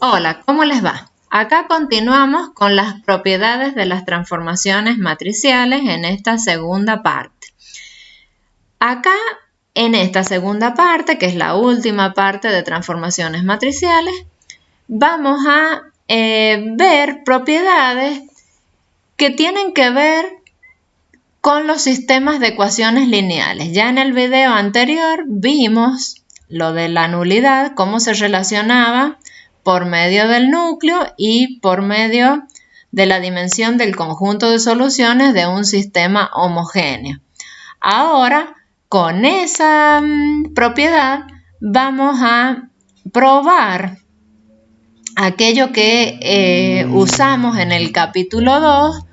Hola, ¿cómo les va? Acá continuamos con las propiedades de las transformaciones matriciales en esta segunda parte. Acá, en esta segunda parte, que es la última parte de transformaciones matriciales, vamos a ver propiedades que tienen que ver con los sistemas de ecuaciones lineales. Ya en el video anterior vimos lo de la nulidad, cómo se relacionaba por medio del núcleo y por medio de la dimensión del conjunto de soluciones de un sistema homogéneo. Ahora, con esa propiedad, vamos a probar aquello que usamos en el capítulo 2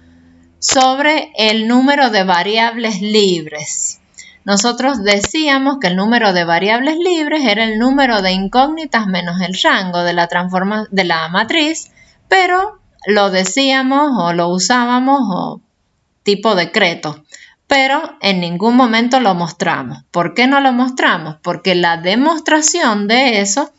sobre el número de variables libres. Nosotros decíamos que el número de variables libres era el número de incógnitas menos el rango de la matriz, pero lo decíamos o lo usábamos o tipo decreto, pero en ningún momento lo mostramos. ¿Por qué no lo mostramos? Porque la demostración de eso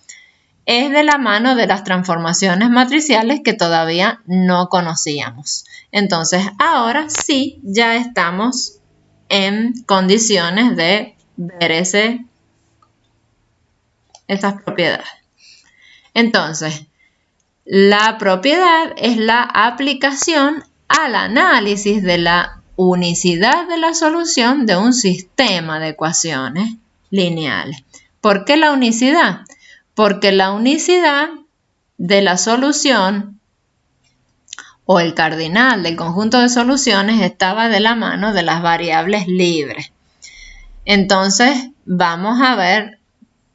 es de la mano de las transformaciones matriciales que todavía no conocíamos. Entonces, ahora sí ya estamos en condiciones de ver esas propiedades. Entonces, la propiedad es la aplicación al análisis de la unicidad de la solución de un sistema de ecuaciones lineales. ¿Por qué la unicidad? Porque la unicidad de la solución o el cardinal del conjunto de soluciones estaba de la mano de las variables libres. Entonces, vamos a ver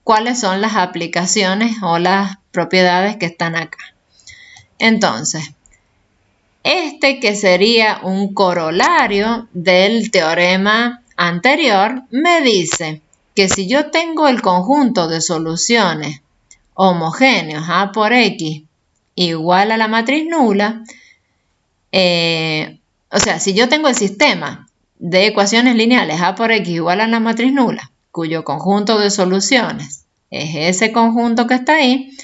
cuáles son las aplicaciones o las propiedades que están acá. Entonces, este que sería un corolario del teorema anterior me dice que si yo tengo el conjunto de soluciones homogéneos A por X igual a la matriz nula, o sea, si yo tengo el sistema de ecuaciones lineales A por X igual a la matriz nula, cuyo conjunto de soluciones es ese conjunto que está ahí,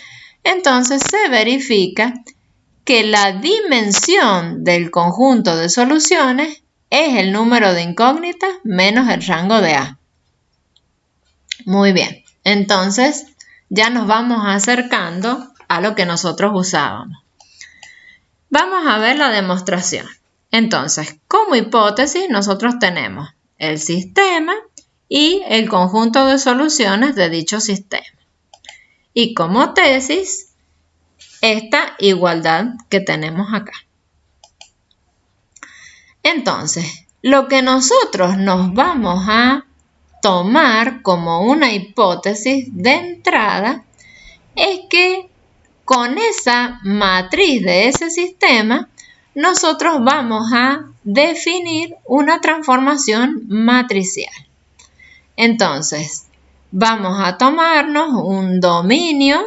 entonces se verifica que la dimensión del conjunto de soluciones es el número de incógnitas menos el rango de A. Muy bien, entonces ya nos vamos acercando a lo que nosotros usábamos. Vamos a ver la demostración. Entonces, como hipótesis, nosotros tenemos el sistema y el conjunto de soluciones de dicho sistema. Y como tesis, esta igualdad que tenemos acá. Entonces, lo que nosotros nos vamos a tomar como una hipótesis de entrada es que con esa matriz de ese sistema, nosotros vamos a definir una transformación matricial. Entonces, vamos a tomarnos un dominio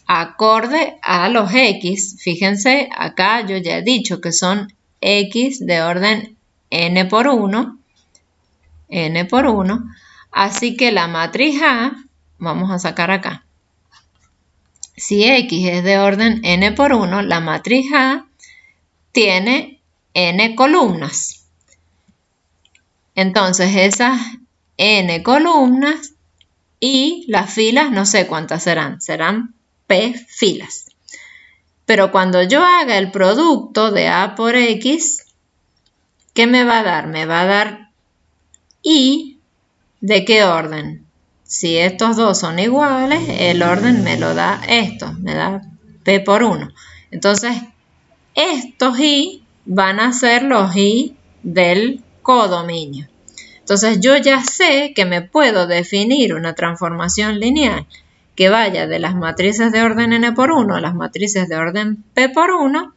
acorde a los X. Fíjense, acá yo ya he dicho que son X de orden n por 1, así que la matriz A, vamos a sacar acá, si X es de orden n por 1, la matriz A tiene n columnas. Entonces esas n columnas y las filas no sé cuántas serán P filas. Pero cuando yo haga el producto de A por X, ¿qué me va a dar? Me va a dar Y, ¿de qué orden? Si estos dos son iguales, el orden me lo da esto, me da P por 1. Entonces, estos Y van a ser los Y del codominio. Entonces, yo ya sé que me puedo definir una transformación lineal que vaya de las matrices de orden n por 1 a las matrices de orden p por 1,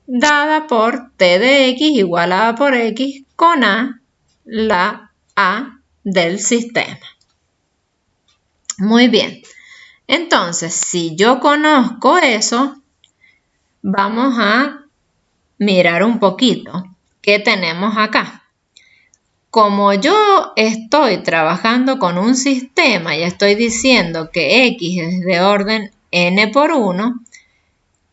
dada por t de x igual a por x con a, la a del sistema. Muy bien. Entonces, si yo conozco eso, vamos a mirar un poquito qué tenemos acá. Como yo estoy trabajando con un sistema y estoy diciendo que X es de orden n por 1.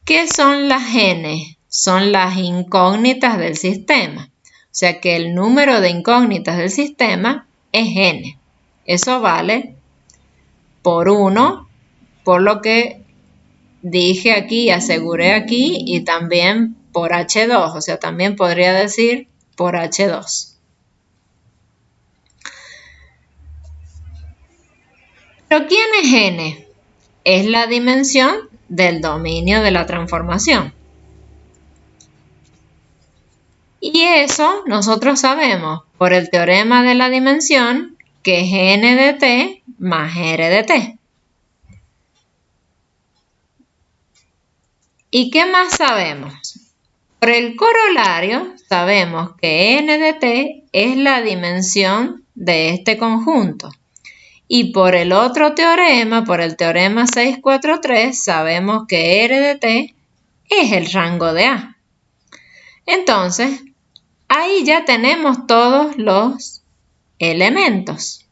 ¿Qué son las n? Son las incógnitas del sistema. O sea que el número de incógnitas del sistema es n. Eso vale por 1, por lo que dije aquí, aseguré aquí, y también por H2. O sea, también podría decir por H2. ¿Pero quién es n? Es la dimensión del dominio de la transformación. Y eso nosotros sabemos por el teorema de la dimensión, que es n de t más r de t. ¿Y qué más sabemos? Por el corolario sabemos que n de t es la dimensión de este conjunto. Y por el otro teorema, por el teorema 643, sabemos que r de t es el rango de A. Entonces, ahí ya tenemos todos los elementos.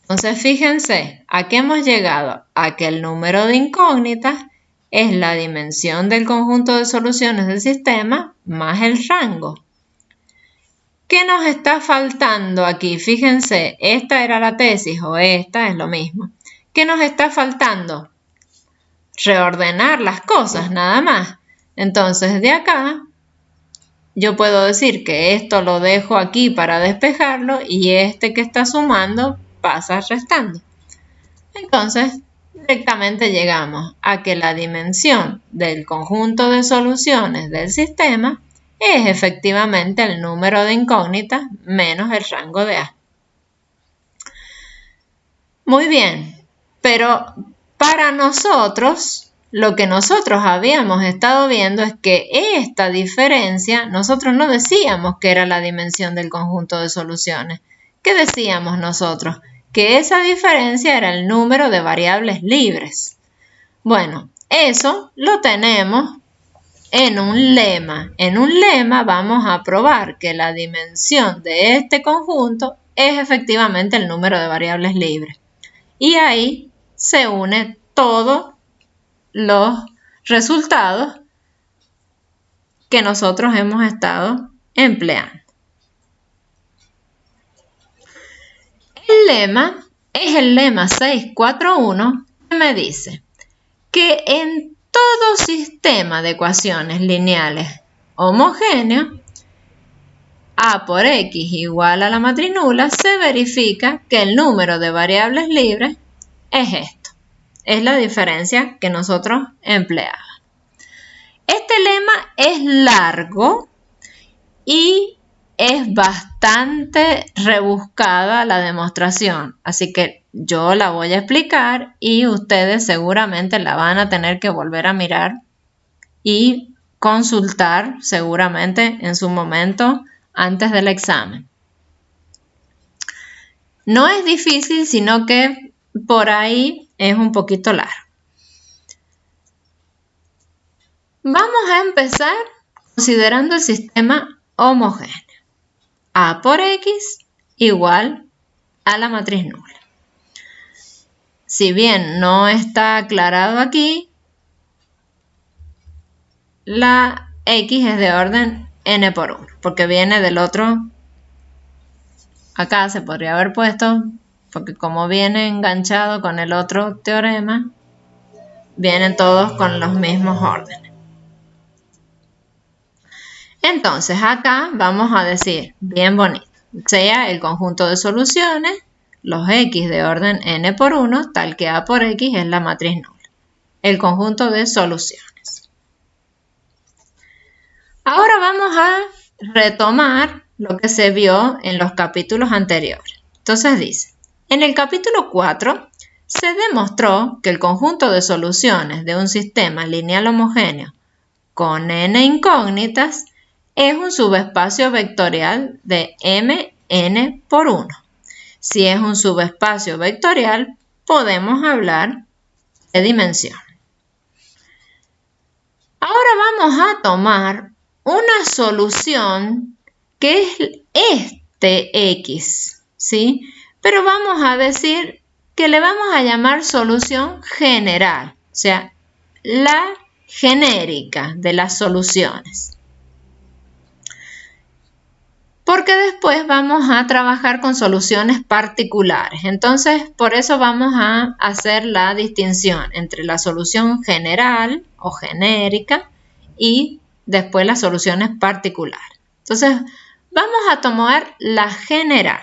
Entonces, fíjense, ¿a qué hemos llegado? A que el número de incógnitas es la dimensión del conjunto de soluciones del sistema más el rango. ¿Qué nos está faltando aquí? Fíjense, esta era la tesis o esta es lo mismo. ¿Qué nos está faltando? Reordenar las cosas, nada más. Entonces, de acá, yo puedo decir que esto lo dejo aquí para despejarlo y este que está sumando pasa restando. Entonces, directamente llegamos a que la dimensión del conjunto de soluciones del sistema es efectivamente el número de incógnitas menos el rango de A. Muy bien, pero para nosotros, lo que nosotros habíamos estado viendo es que esta diferencia, nosotros no decíamos que era la dimensión del conjunto de soluciones. ¿Qué decíamos nosotros? Que esa diferencia era el número de variables libres. Bueno, eso lo tenemos en un lema. En un lema vamos a probar que la dimensión de este conjunto es efectivamente el número de variables libres. Y ahí se une todos los resultados que nosotros hemos estado empleando. El lema es el lema 641 que me dice que en todo sistema de ecuaciones lineales homogéneos, A por X igual a la matriz nula, se verifica que el número de variables libres es esto. Es la diferencia que nosotros empleamos. Este lema es largo y es bastante rebuscada la demostración, así que yo la voy a explicar y ustedes seguramente la van a tener que volver a mirar y consultar seguramente en su momento antes del examen. No es difícil, sino que por ahí es un poquito largo. Vamos a empezar considerando el sistema homogéneo. A por X igual a la matriz nula. Si bien no está aclarado aquí, la X es de orden n por 1, porque viene del otro. Acá se podría haber puesto, porque como viene enganchado con el otro teorema, vienen todos con los mismos órdenes. Entonces acá vamos a decir, bien bonito, sea el conjunto de soluciones, los X de orden n por 1, tal que A por X es la matriz nula. El conjunto de soluciones. Ahora vamos a retomar lo que se vio en los capítulos anteriores. Entonces dice, en el capítulo 4 se demostró que el conjunto de soluciones de un sistema lineal homogéneo con n incógnitas es un subespacio vectorial de Mn por 1. Si es un subespacio vectorial, podemos hablar de dimensión. Ahora vamos a tomar una solución que es este X, ¿sí? Pero vamos a decir que le vamos a llamar solución general. sea, la genérica de las soluciones. Porque después vamos a trabajar con soluciones particulares. Entonces, por eso vamos a hacer la distinción entre la solución general o genérica y después las soluciones particulares. Entonces, vamos a tomar la general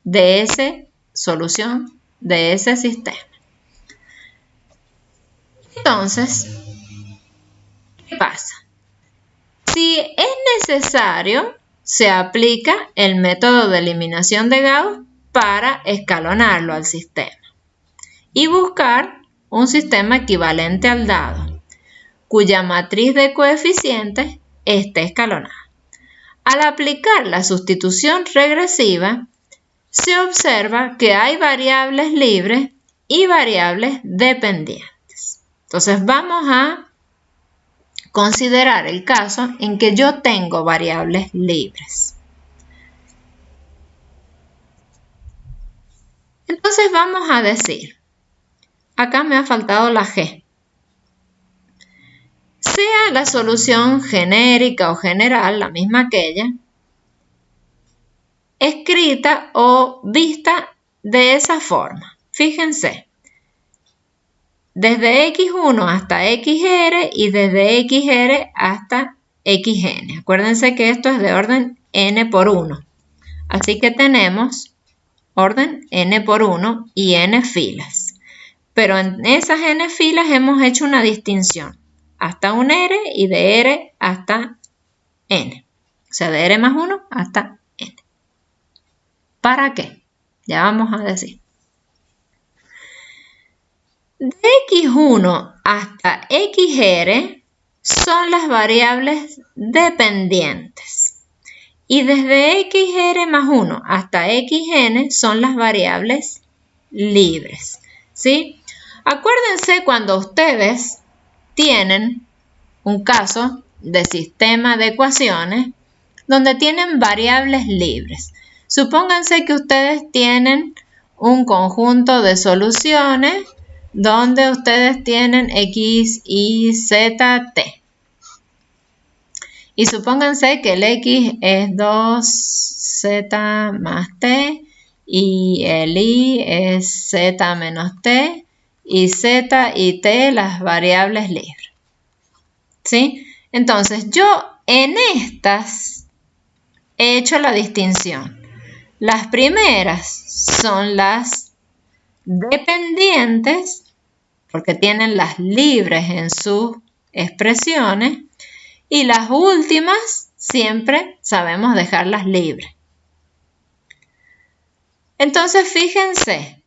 de esa solución, de ese sistema. Entonces, ¿qué pasa? Si es necesario, se aplica el método de eliminación de Gauss para escalonarlo al sistema y buscar un sistema equivalente al dado, cuya matriz de coeficientes esté escalonada. Al aplicar la sustitución regresiva, se observa que hay variables libres y variables dependientes. Entonces vamos a considerar el caso en que yo tengo variables libres. Entonces vamos a decir, acá me ha faltado la G. Sea la solución genérica o general, la misma aquella, escrita o vista de esa forma. Fíjense, desde x1 hasta xr y desde xr hasta xn. Acuérdense que esto es de orden n por 1. Así que tenemos orden n por 1 y n filas. Pero en esas n filas hemos hecho una distinción. Hasta un r y de r hasta n. O sea, de r más 1 hasta n. ¿Para qué? Ya vamos a decir. De x1 hasta xr son las variables dependientes. Y desde xr más 1 hasta xn son las variables libres. ¿Sí? Acuérdense cuando ustedes tienen un caso de sistema de ecuaciones donde tienen variables libres. Supónganse que ustedes tienen un conjunto de soluciones donde ustedes tienen x, y, z, t. Y supónganse que el x es 2z más t y el y es z menos t y z y t las variables libres. ¿Sí? Entonces yo en estas he hecho la distinción. Las primeras son las dependientes porque tienen las libres en sus expresiones y las últimas siempre sabemos dejarlas libres. Entonces fíjense,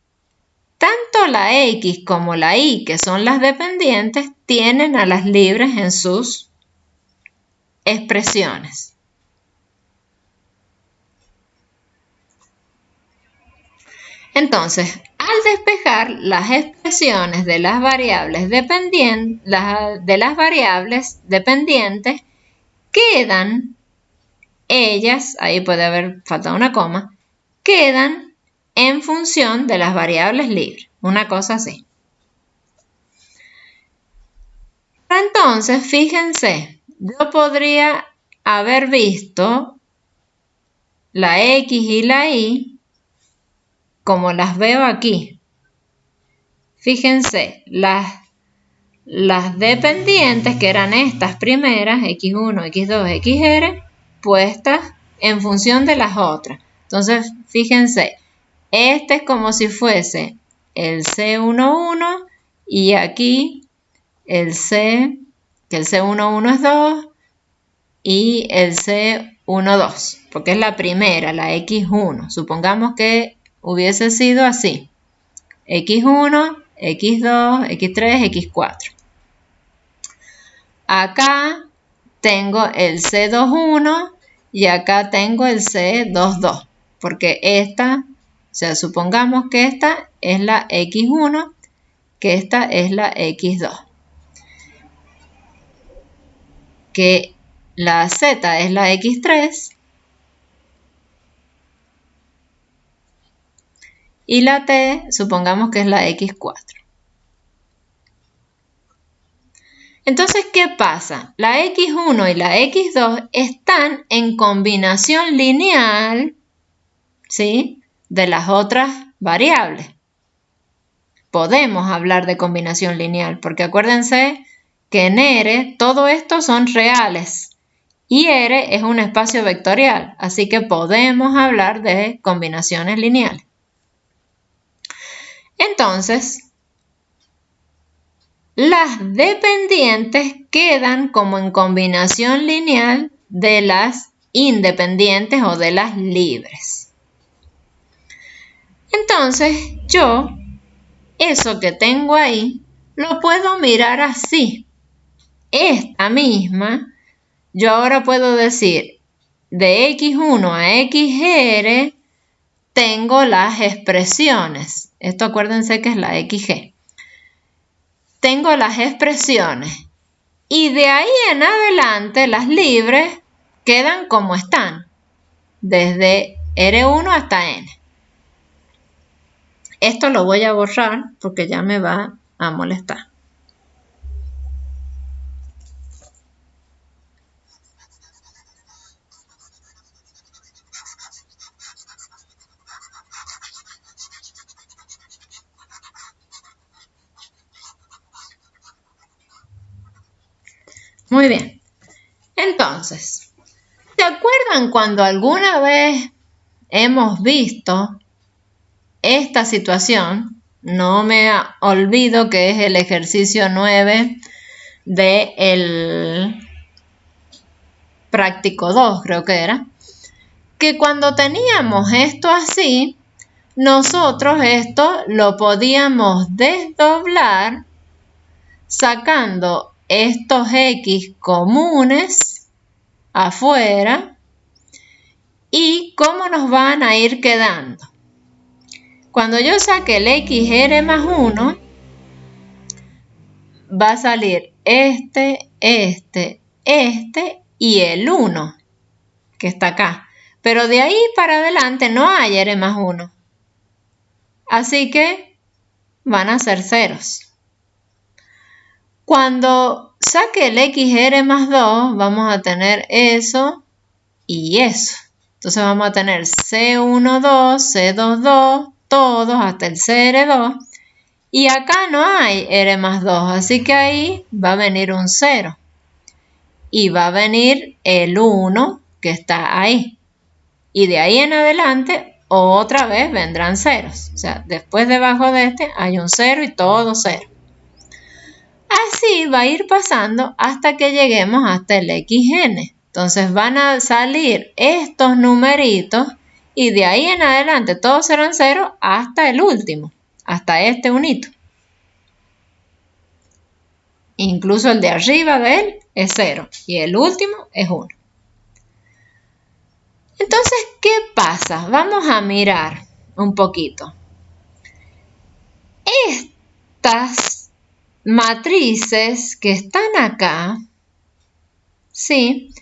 tanto la X como la Y, que son las dependientes, tienen a las libres en sus expresiones. Entonces, al despejar las expresiones de las variables dependientes, quedan ellas, ahí puede haber faltado una coma, quedan en función de las variables libres, una cosa así. Entonces, fíjense, yo podría haber visto la X y la Y como las veo aquí. Fíjense, las dependientes, que eran estas primeras, x1, x2, xr, puestas en función de las otras. Entonces, fíjense, este es como si fuese el C11 y aquí el C, que el C11 es 2 y el C12, porque es la primera, la X1. Supongamos que hubiese sido así. X1, X2, X3, X4. Acá tengo el C21 y acá tengo el C22, porque esta, o sea, supongamos que esta es la X1, que esta es la X2, que la Z es la X3 y la T supongamos que es la X4. Entonces, ¿qué pasa? La x1 y la x2 están en combinación lineal, ¿sí?, de las otras variables. Podemos hablar de combinación lineal, porque acuérdense que en R todo esto son reales y R es un espacio vectorial, así que podemos hablar de combinaciones lineales. Entonces, las dependientes quedan como en combinación lineal de las independientes o de las libres. Entonces, yo, eso que tengo ahí, lo puedo mirar así. Esta misma, yo ahora puedo decir, de x1 a xr, tengo las expresiones. Esto acuérdense que es la xg. Tengo las expresiones. Y de ahí en adelante, las libres quedan como están, desde R1 hasta N. Esto lo voy a borrar porque ya me va a molestar. Muy bien. Entonces, ¿se acuerdan cuando alguna vez hemos visto esta situación? No me olvido que es el ejercicio 9 del práctico 2, creo que era. Que cuando teníamos esto así, nosotros esto lo podíamos desdoblar sacando estos x comunes afuera. ¿Y cómo nos van a ir quedando? Cuando yo saque el xr más 1, va a salir este y el 1, que está acá. Pero de ahí para adelante no hay r más 1. Así que van a ser ceros. Cuando saque el xr más 2, vamos a tener eso y eso. Entonces vamos a tener C12, C22, todos hasta el CR2. Y acá no hay R más 2, así que ahí va a venir un 0. Y va a venir el 1 que está ahí. Y de ahí en adelante, otra vez vendrán ceros. O sea, después debajo de este hay un 0 y todo 0. Así va a ir pasando hasta que lleguemos hasta el xn. Entonces van a salir estos numeritos y de ahí en adelante todos serán 0 hasta el último, hasta este unito. Incluso el de arriba de él es 0 y el último es 1. Entonces, ¿qué pasa? Vamos a mirar un poquito. Estas matrices que están acá, ¿sí?,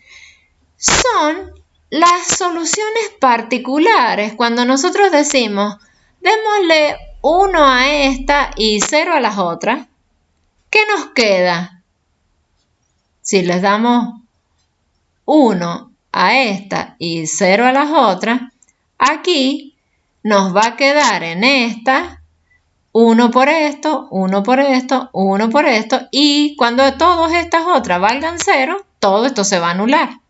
son las soluciones particulares. Cuando nosotros decimos, démosle 1 a esta y 0 a las otras, ¿qué nos queda? Si les damos 1 a esta y 0 a las otras, aquí nos va a quedar en esta 1 por esto, 1 por esto, 1 por esto, y cuando todas estas otras valgan 0, todo esto se va a anular.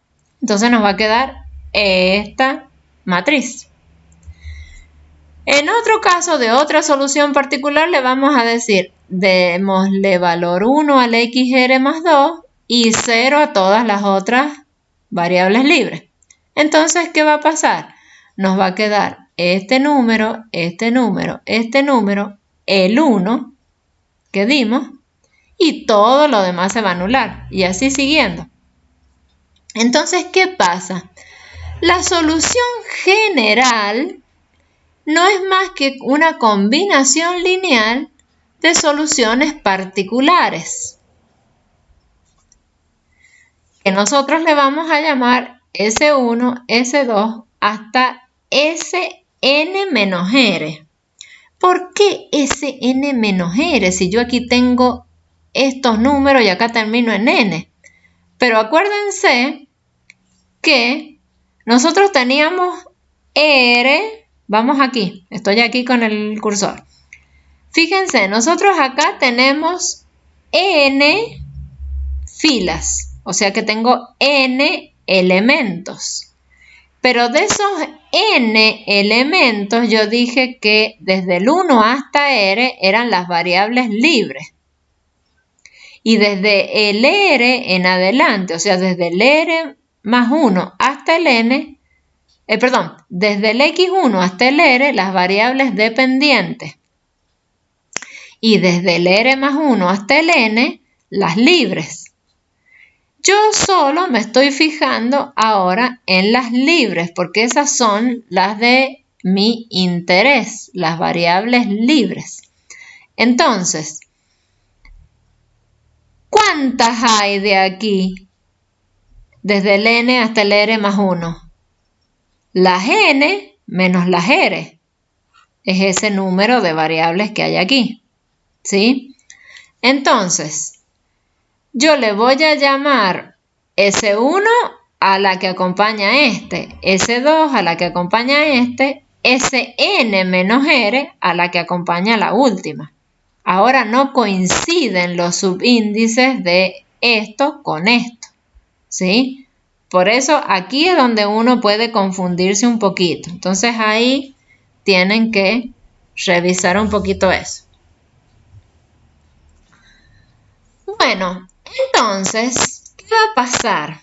Entonces nos va a quedar esta matriz. En otro caso de otra solución particular le vamos a decir, démosle valor 1 al xr más 2 y 0 a todas las otras variables libres. Entonces, ¿qué va a pasar? Nos va a quedar este número, este número, este número, el 1 que dimos y todo lo demás se va a anular y así siguiendo. Entonces, ¿qué pasa? La solución general no es más que una combinación lineal de soluciones particulares, que nosotros le vamos a llamar S1, S2 hasta Sn menos R. ¿Por qué Sn menos R si yo aquí tengo estos números y acá termino en n. Pero acuérdense que nosotros teníamos R, vamos aquí, estoy aquí con el cursor. Fíjense, nosotros acá tenemos n filas, o sea que tengo n elementos. Pero de esos n elementos yo dije que desde el 1 hasta r eran las variables libres. Y desde el r en adelante, o sea, desde el r más 1 hasta el n, desde el x1 hasta el r, las variables dependientes. Y desde el r más 1 hasta el n, las libres. Yo solo me estoy fijando ahora en las libres, porque esas son las de mi interés, las variables libres. Entonces, ¿cuántas hay de aquí? Desde el n hasta el r más 1. Las n menos las r. Es ese número de variables que hay aquí. ¿Sí? Entonces, yo le voy a llamar S1 a la que acompaña a este, S2 a la que acompaña a este, Sn menos r a la que acompaña a la última. Ahora no coinciden los subíndices de esto con esto, ¿sí? Por eso aquí es donde uno puede confundirse un poquito. Entonces ahí tienen que revisar un poquito eso. Bueno, entonces, ¿qué va a pasar?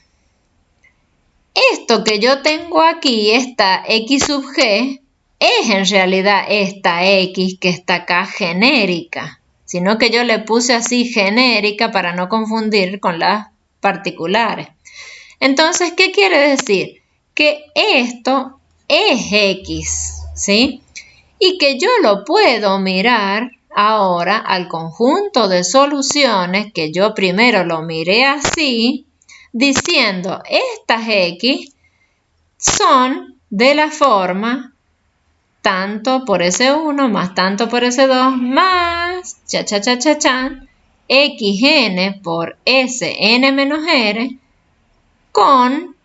Esto que yo tengo aquí, esta x sub g, es en realidad esta x que está acá genérica, sino que yo le puse así genérica para no confundir con las particulares. Entonces, ¿qué quiere decir? Que esto es x, ¿sí? Y que yo lo puedo mirar ahora al conjunto de soluciones que yo primero lo miré así, diciendo estas x son de la forma tanto por S1 más tanto por S2 más xn por Sn menos r con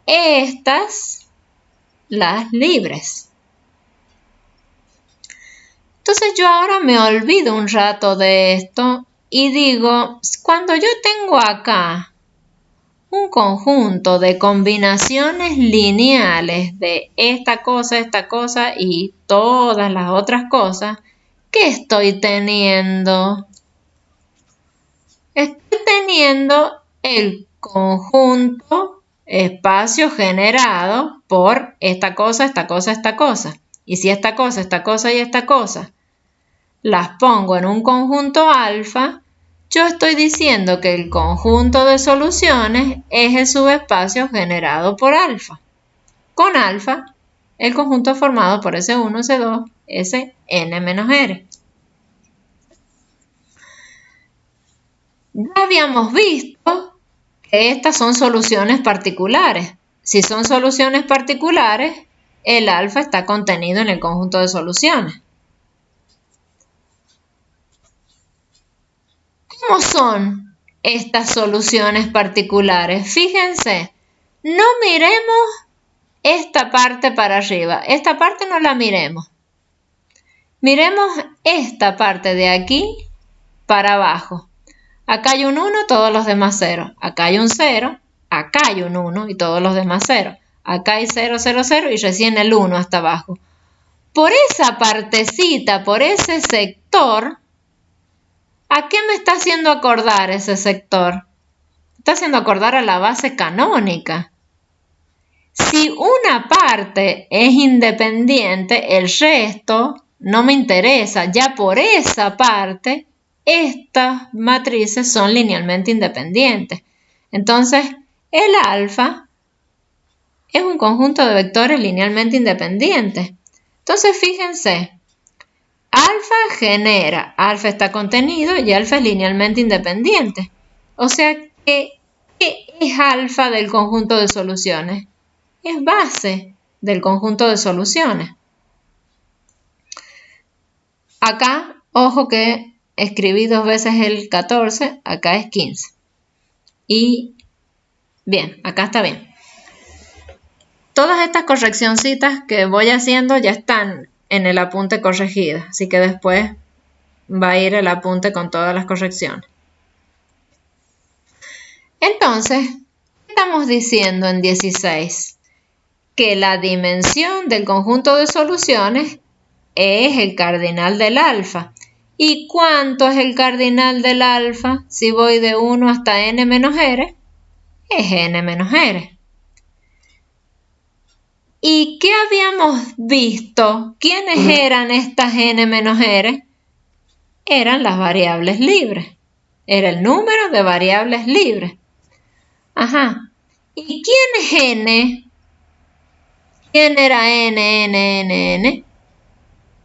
estas las libres. Entonces yo ahora me olvido un rato de esto y digo, cuando yo tengo acá un conjunto de combinaciones lineales de esta cosa y todas las otras cosas, ¿qué estoy teniendo? Estoy teniendo el conjunto espacio generado por esta cosa, esta cosa, esta cosa. Y si esta cosa y esta cosa las pongo en un conjunto alfa, yo estoy diciendo que el conjunto de soluciones es el subespacio generado por alfa. Con alfa, el conjunto formado por S1, S2, Sn menos r. Ya habíamos visto que estas son soluciones particulares. Si son soluciones particulares, el alfa está contenido en el conjunto de soluciones. ¿Cómo son estas soluciones particulares? Fíjense, no miremos esta parte para arriba. Esta parte no la miremos. Miremos esta parte de aquí para abajo. Acá hay un 1, todos los demás 0. Acá hay un 0, acá hay un 1 y todos los demás 0. Acá hay 0, 0, 0 y recién el 1 hasta abajo. Por esa partecita, por ese sector, ¿a qué me está haciendo acordar ese sector? Me está haciendo acordar a la base canónica. Si una parte es independiente, el resto no me interesa. Ya por esa parte, estas matrices son linealmente independientes. Entonces, el alfa es un conjunto de vectores linealmente independientes. Entonces, fíjense, alfa genera, alfa está contenido y alfa es linealmente independiente. O sea que, ¿qué es alfa del conjunto de soluciones? Es base del conjunto de soluciones. Acá, ojo que escribí 2 veces el 14, acá es 15. Y bien, acá está bien. Todas estas correccioncitas que voy haciendo ya están en el apunte corregido, así que después va a ir el apunte con todas las correcciones. Entonces, ¿qué estamos diciendo en 16? Que la dimensión del conjunto de soluciones es el cardinal del alfa. ¿Y cuánto es el cardinal del alfa? Si voy de 1 hasta n menos r, es n menos r. ¿Y qué habíamos visto? ¿Quiénes eran estas n menos r? Eran las variables libres. Era el número de variables libres. Ajá. ¿Y quién es n? ¿Quién era n?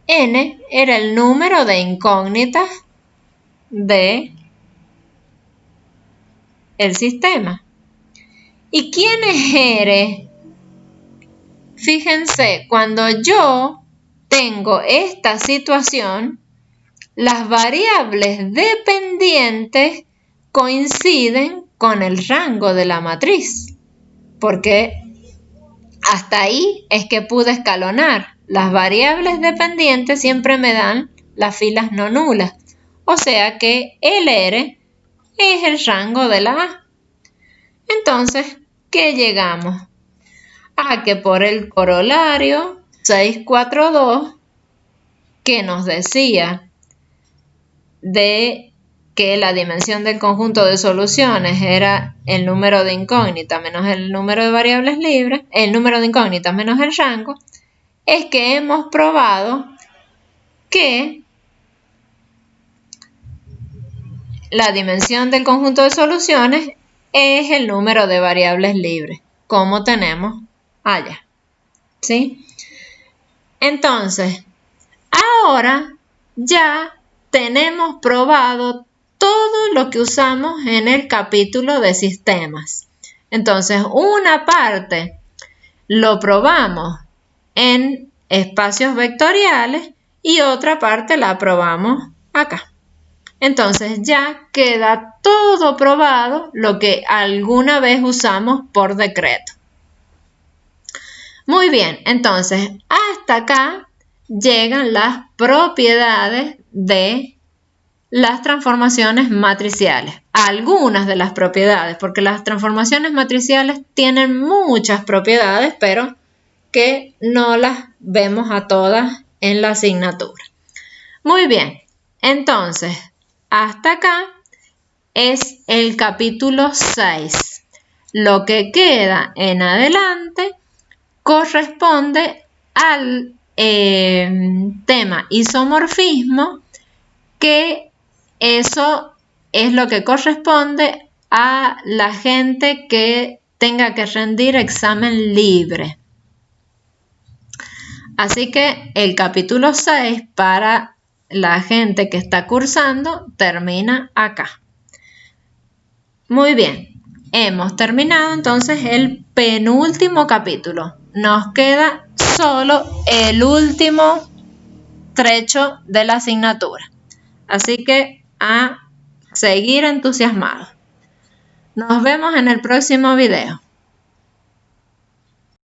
N era el número de incógnitas de el sistema. ¿Y quién es r? Fíjense, cuando yo tengo esta situación, las variables dependientes coinciden con el rango de la matriz, porque hasta ahí es que pude escalonar. Las variables dependientes siempre me dan las filas no nulas, o sea que el R es el rango de la A. Entonces, ¿qué llegamos? A que por el corolario 642, que nos decía de que la dimensión del conjunto de soluciones era el número de incógnitas menos el número de variables libres, el número de incógnitas menos el rango, es que hemos probado que la dimensión del conjunto de soluciones es el número de variables libres, como tenemos allá. ¿Sí? Entonces, ahora ya tenemos probado todo lo que usamos en el capítulo de sistemas. Entonces, una parte lo probamos en espacios vectoriales y otra parte la probamos acá. Entonces, ya queda todo probado lo que alguna vez usamos por decreto. Muy bien, entonces hasta acá llegan las propiedades de las transformaciones matriciales. Algunas de las propiedades, porque las transformaciones matriciales tienen muchas propiedades, pero que no las vemos a todas en la asignatura. Muy bien, entonces hasta acá es el capítulo 6. Lo que queda en adelante corresponde al tema isomorfismo, que eso es lo que corresponde a la gente que tenga que rendir examen libre. Así que el capítulo 6 para la gente que está cursando termina acá. Muy bien, hemos terminado entonces el penúltimo capítulo. Nos queda solo el último trecho de la asignatura. Así que a seguir entusiasmados. Nos vemos en el próximo video.